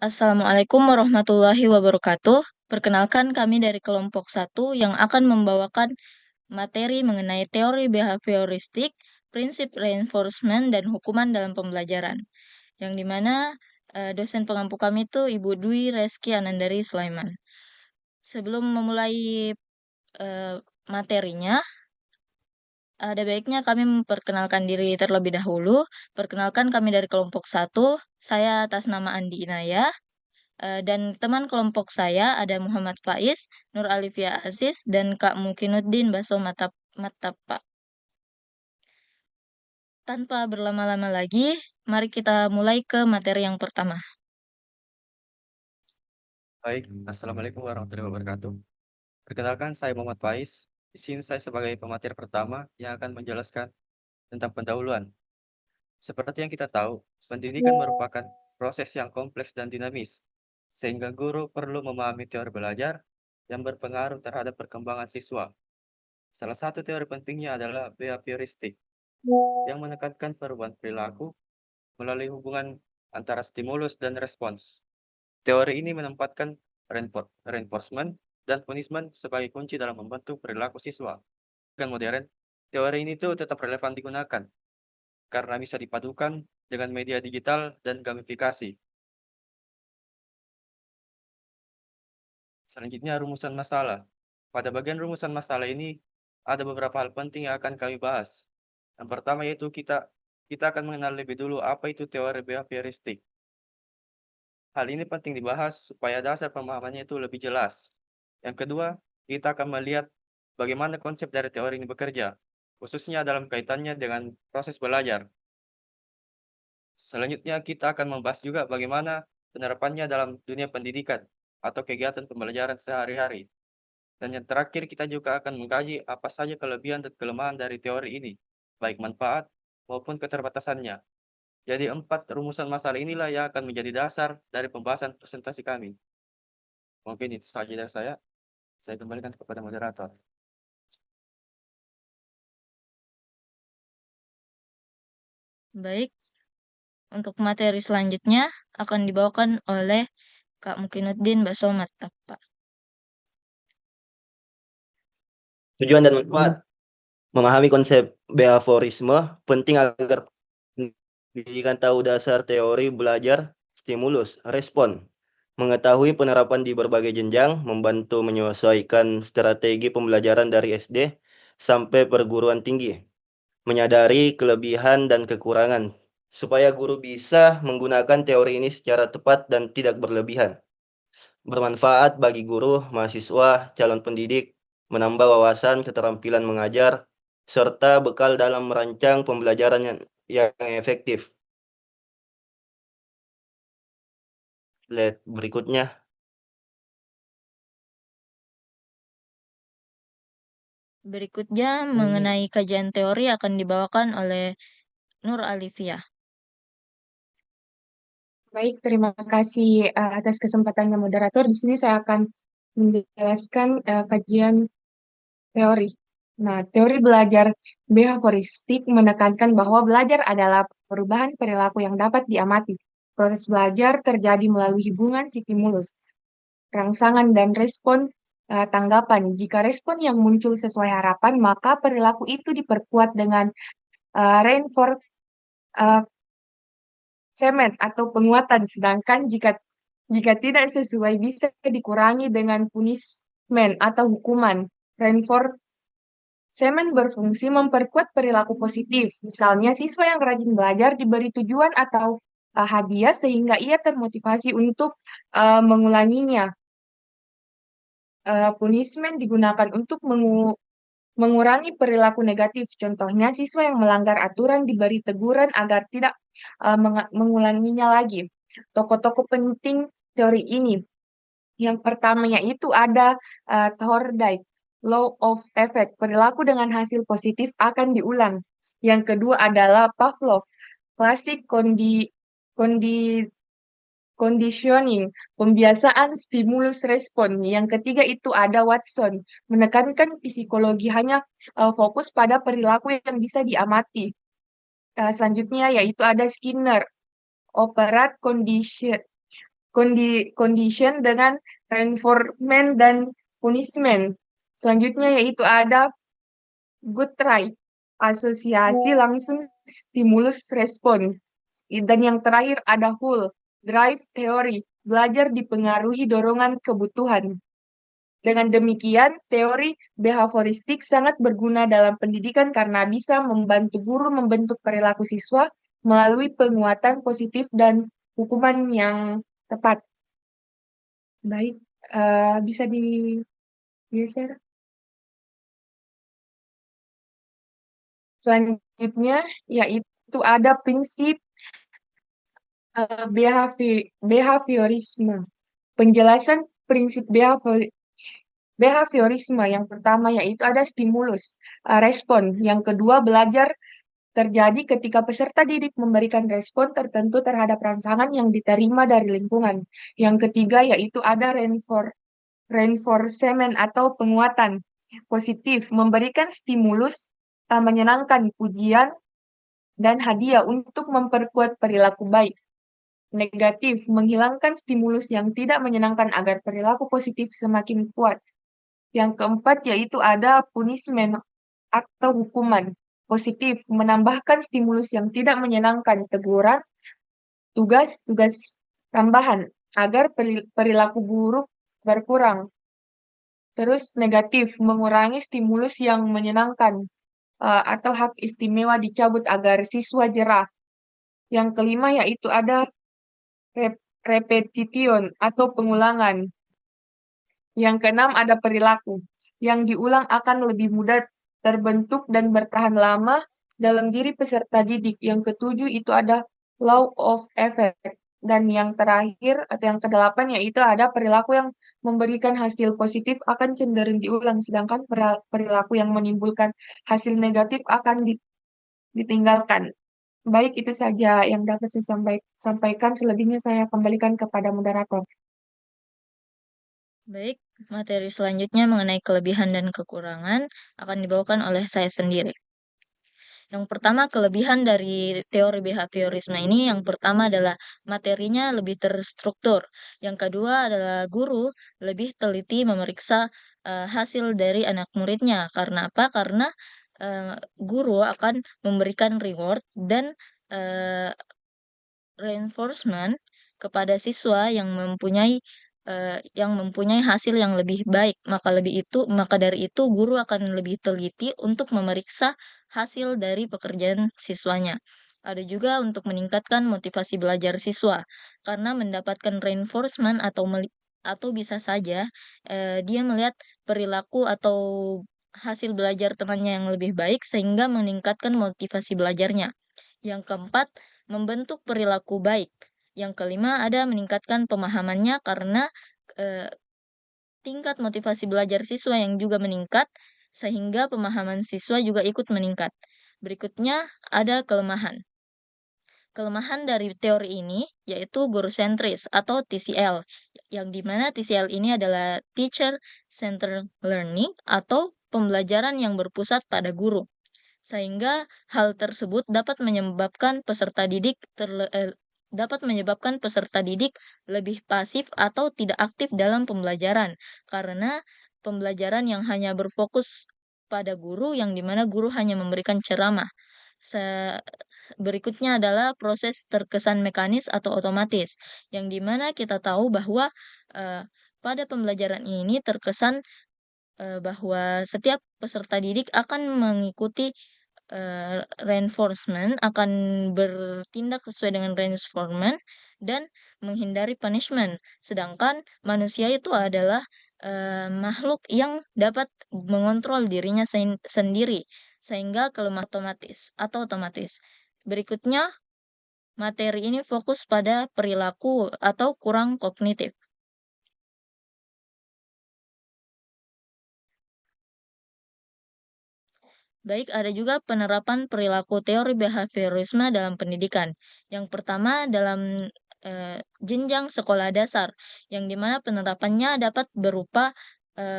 Assalamualaikum warahmatullahi wabarakatuh. Perkenalkan kami dari kelompok satu yang akan membawakan materi mengenai teori behavioristik, prinsip reinforcement, dan hukuman dalam pembelajaran. Yang dimana dosen pengampu kami itu Ibu Dwi Reski Anandari Sulaiman. Sebelum memulai eh, materinya, ada baiknya kami memperkenalkan diri terlebih dahulu. Perkenalkan kami dari kelompok satu. Saya atas nama Andi Inaya. Dan teman kelompok saya ada Muhammad Faiz, Nur Alifia Aziz, dan Kak Mukinuddin Baso Matapa. Tanpa berlama-lama lagi, mari kita mulai ke materi yang pertama. Baik, Assalamualaikum warahmatullahi wabarakatuh. Perkenalkan, saya Muhammad Faiz. Di sini saya sebagai pemateri pertama yang akan menjelaskan tentang pendahuluan. Seperti yang kita tahu, pendidikan merupakan proses yang kompleks dan dinamis, sehingga guru perlu memahami teori belajar yang berpengaruh terhadap perkembangan siswa. Salah satu teori pentingnya adalah behavioristik, yang menekankan perubahan perilaku melalui hubungan antara stimulus dan respons. Teori ini menempatkan reinforcement dan punishment sebagai kunci dalam membentuk perilaku siswa. Dengan modern, teori ini tuh tetap relevan digunakan karena bisa dipadukan dengan media digital dan gamifikasi. Selanjutnya, rumusan masalah. Pada bagian rumusan masalah ini, ada beberapa hal penting yang akan kami bahas. Yang pertama yaitu kita akan mengenal lebih dulu apa itu teori behavioristik. Hal ini penting dibahas supaya dasar pemahamannya itu lebih jelas. Yang kedua, kita akan melihat bagaimana konsep dari teori ini bekerja, khususnya dalam kaitannya dengan proses belajar. Selanjutnya, kita akan membahas juga bagaimana penerapannya dalam dunia pendidikan atau kegiatan pembelajaran sehari-hari. Dan yang terakhir, kita juga akan mengkaji apa saja kelebihan dan kelemahan dari teori ini, baik manfaat maupun keterbatasannya. Jadi 4 rumusan masalah inilah yang akan menjadi dasar dari pembahasan presentasi kami. Mungkin itu saja dari saya. Saya kembalikan kepada moderator. Baik, untuk materi selanjutnya akan dibawakan oleh Kak Mukinuddin Baso Matapa. Tujuan dan manfaat. Memahami konsep behaviorisme penting agar pendidikan tahu dasar teori belajar, stimulus, respon. Mengetahui penerapan di berbagai jenjang, membantu menyesuaikan strategi pembelajaran dari SD sampai perguruan tinggi. Menyadari kelebihan dan kekurangan, supaya guru bisa menggunakan teori ini secara tepat dan tidak berlebihan. Bermanfaat bagi guru, mahasiswa, calon pendidik, menambah wawasan, keterampilan mengajar, serta bekal dalam merancang pembelajaran yang efektif. Slide berikutnya. Berikutnya mengenai kajian teori akan dibawakan oleh Nur Alifia. Baik, terima kasih atas kesempatannya moderator. Di sini saya akan menjelaskan kajian teori. Nah, teori belajar behavioristik menekankan bahwa belajar adalah perubahan perilaku yang dapat diamati. Proses belajar terjadi melalui hubungan stimulus, rangsangan, dan respon tanggapan. Jika respon yang muncul sesuai harapan, maka perilaku itu diperkuat dengan reinforcement atau penguatan. Sedangkan jika tidak sesuai bisa dikurangi dengan punishment atau hukuman. Reinforcement berfungsi memperkuat perilaku positif. Misalnya siswa yang rajin belajar diberi tujuan atau hadiah sehingga ia termotivasi untuk mengulanginya. Punishment digunakan untuk mengurangi perilaku negatif. Contohnya, siswa yang melanggar aturan diberi teguran agar tidak mengulanginya lagi. Tokoh-tokoh penting teori ini. Yang pertamanya itu ada Thorndike, Law of Effect. Perilaku dengan hasil positif akan diulang. Yang kedua adalah Pavlov, Classic Conditioning, pembiasaan stimulus respon. Yang ketiga itu ada Watson, menekankan psikologi hanya fokus pada perilaku yang bisa diamati. Selanjutnya yaitu ada Skinner, Operant condition dengan reinforcement dan punishment. Selanjutnya yaitu ada good try, asosiasi langsung stimulus respon. Dan yang terakhir ada Hull, drive theory, belajar dipengaruhi dorongan kebutuhan. Dengan demikian, teori behavioristik sangat berguna dalam pendidikan karena bisa membantu guru membentuk perilaku siswa melalui penguatan positif dan hukuman yang tepat. Baik, bisa digeser. Selanjutnya, yaitu ada prinsip behaviorisme. Penjelasan prinsip behaviorisme yang pertama yaitu ada stimulus, respon. Yang kedua, belajar terjadi ketika peserta didik memberikan respon tertentu terhadap rangsangan yang diterima dari lingkungan. Yang ketiga yaitu ada reinforcement atau penguatan positif, memberikan stimulus menyenangkan, pujian, dan hadiah untuk memperkuat perilaku baik. Negatif, menghilangkan stimulus yang tidak menyenangkan agar perilaku positif semakin kuat. Yang keempat yaitu ada punishment atau hukuman. Positif, menambahkan stimulus yang tidak menyenangkan, teguran, tugas tambahan, agar perilaku buruk berkurang. Terus negatif, mengurangi stimulus yang menyenangkan, atau hak istimewa dicabut agar siswa jerah. Yang kelima yaitu ada repetition atau pengulangan. Yang keenam ada perilaku. Yang diulang akan lebih mudah terbentuk dan bertahan lama dalam diri peserta didik. Yang ketujuh itu ada law of effect. Dan yang terakhir atau yang kedelapan yaitu ada perilaku yang memberikan hasil positif akan cenderung diulang. Sedangkan perilaku yang menimbulkan hasil negatif akan ditinggalkan. Baik, itu saja yang dapat saya sampaikan. Selebihnya saya kembalikan kepada moderator. Baik, materi selanjutnya mengenai kelebihan dan kekurangan akan dibawakan oleh saya sendiri. Yang pertama, kelebihan dari teori behaviorisme ini, yang pertama adalah materinya lebih terstruktur. Yang kedua adalah guru lebih teliti memeriksa hasil dari anak muridnya. Karena apa? Karena guru akan memberikan reward dan reinforcement kepada siswa yang mempunyai hasil yang lebih baik. Maka dari itu guru akan lebih teliti untuk memeriksa hasil dari pekerjaan siswanya. Ada juga untuk meningkatkan motivasi belajar siswa karena mendapatkan reinforcement atau bisa saja dia melihat perilaku atau hasil belajar temannya yang lebih baik sehingga meningkatkan motivasi belajarnya. Yang keempat, membentuk perilaku baik. Yang kelima ada meningkatkan pemahamannya karena tingkat motivasi belajar siswa yang juga meningkat sehingga pemahaman siswa juga ikut meningkat. Berikutnya ada kelemahan. Kelemahan dari teori ini yaitu guru sentris atau TCL, yang dimana TCL ini adalah Teacher Centered Learning atau pembelajaran yang berpusat pada guru. Sehingga hal tersebut dapat menyebabkan peserta didik lebih pasif atau tidak aktif dalam pembelajaran karena pembelajaran yang hanya berfokus pada guru yang dimana guru hanya memberikan ceramah. Berikutnya adalah proses terkesan mekanis atau otomatis yang dimana kita tahu bahwa pada pembelajaran ini terkesan bahwa setiap peserta didik akan mengikuti reinforcement, akan bertindak sesuai dengan reinforcement dan menghindari punishment. Sedangkan manusia itu adalah makhluk yang dapat mengontrol dirinya sendiri sehingga kelemahan otomatis. Berikutnya, materi ini fokus pada perilaku atau kurang kognitif. Baik, ada juga penerapan perilaku teori behaviorisme dalam pendidikan. Yang pertama dalam jenjang sekolah dasar, yang dimana penerapannya dapat berupa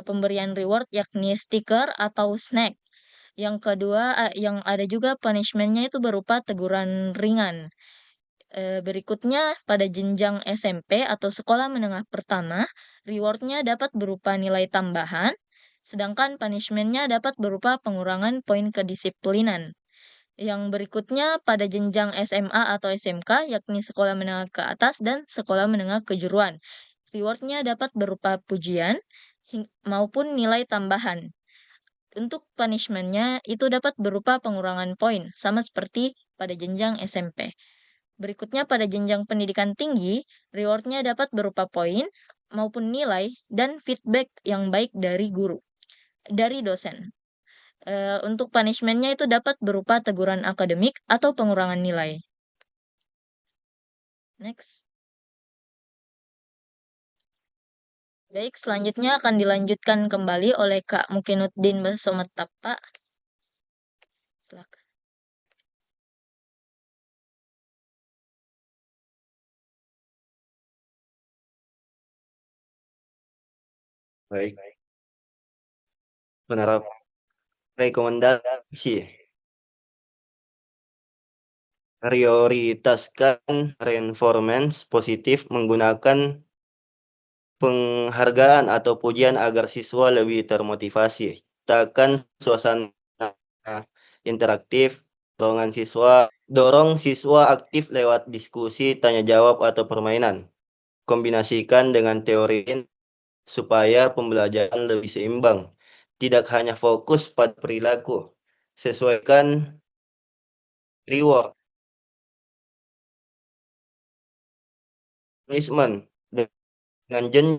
pemberian reward yakni stiker atau snack. Yang kedua, yang ada juga punishment-nya itu berupa teguran ringan. Berikutnya, pada jenjang SMP atau sekolah menengah pertama, rewardnya dapat berupa nilai tambahan, sedangkan punishment-nya dapat berupa pengurangan poin kedisiplinan. Yang berikutnya pada jenjang SMA atau SMK, yakni sekolah menengah ke atas dan sekolah menengah kejuruan. Rewardnya dapat berupa pujian maupun nilai tambahan. Untuk punishment-nya itu dapat berupa pengurangan poin, sama seperti pada jenjang SMP. Berikutnya pada jenjang pendidikan tinggi, reward-nya dapat berupa poin maupun nilai dan feedback yang baik dari dosen. Untuk punishment-nya itu dapat berupa teguran akademik atau pengurangan nilai. Next. Baik, selanjutnya akan dilanjutkan kembali oleh Kak Mukinuddin Basometapa. Silakan. Baik. Penerapan rekomendasi. Prioritaskan reinforcement positif menggunakan penghargaan atau pujian agar siswa lebih termotivasi. Ciptakan suasana interaktif, dorong siswa aktif lewat diskusi, tanya jawab atau permainan. Kombinasikan dengan teori supaya pembelajaran lebih seimbang, tidak hanya fokus pada perilaku. Sesuaikan reward punishment dengan jenjang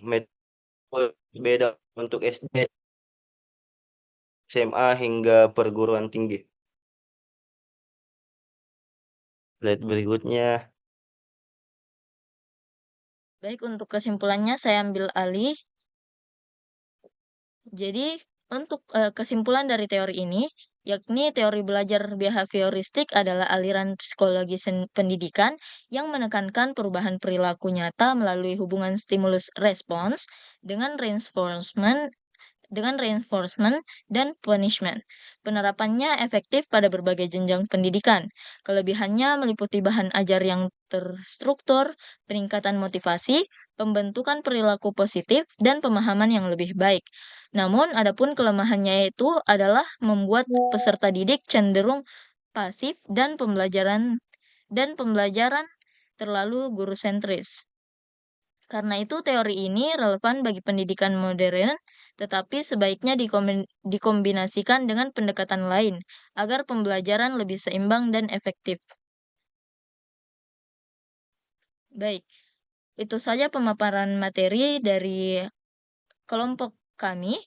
metode beda untuk SD, SMA hingga perguruan tinggi. Slide berikutnya. Baik, untuk kesimpulannya saya ambil alih. Jadi, untuk kesimpulan dari teori ini, yakni teori belajar behavioristik adalah aliran psikologi pendidikan yang menekankan perubahan perilaku nyata melalui hubungan stimulus-respons dengan reinforcement dan punishment. Penerapannya efektif pada berbagai jenjang pendidikan. Kelebihannya meliputi bahan ajar yang terstruktur, peningkatan motivasi, pembentukan perilaku positif, dan pemahaman yang lebih baik. Namun, adapun kelemahannya itu adalah membuat peserta didik cenderung pasif dan pembelajaran terlalu guru sentris. Karena itu teori ini relevan bagi pendidikan modern, tetapi sebaiknya dikombinasikan dengan pendekatan lain agar pembelajaran lebih seimbang dan efektif. Baik, itu saja pemaparan materi dari kelompok kami.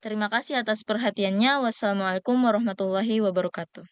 Terima kasih atas perhatiannya. Wassalamualaikum warahmatullahi wabarakatuh.